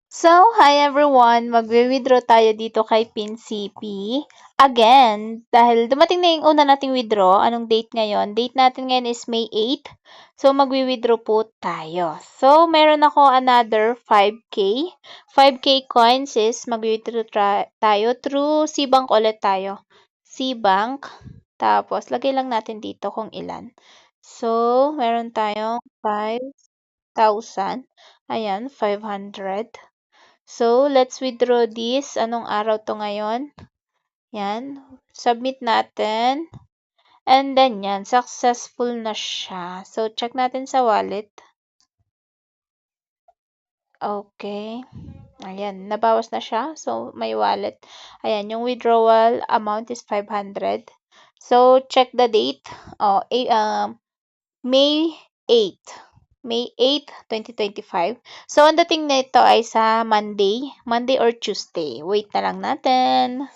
So, hi everyone! Magwi-withdraw tayo dito kay PinCP. Again, dahil dumating na yung una nating withdraw. Anong date ngayon? Date natin ngayon is May 8. So, magwi-withdraw po tayo. So, meron ako another 5K. 5K coins is magwi-withdraw tayo through Cbank ulit tayo. Cbank. Tapos, lagay lang natin dito kung ilan. So, meron tayong 5,000. Ayan, 500. So, let's withdraw this. Anong araw to ngayon? Yan. Submit natin. And then yan, successful na siya. So, check natin sa wallet. Okay. Ayan, nabawas na siya. So, may wallet. Ayan, yung withdrawal amount is 500. So, check the date. Oh, May 8. May 8, 2025. So, ang dating nito ay sa Monday or Tuesday. Wait na lang natin.